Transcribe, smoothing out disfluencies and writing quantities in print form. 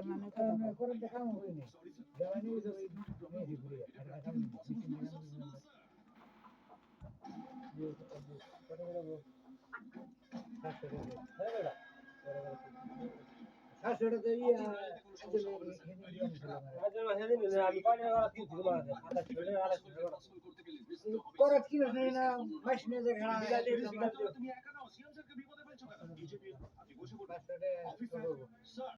মানে কথা কও। করে দেখাম হইনি দেওয়ানি ওই মেয়ে ঘুরে আর দেখাম যে কত বড় সাতশো টাকা ইয়া করত কি না মাস নিয়ে যে ঘাড়া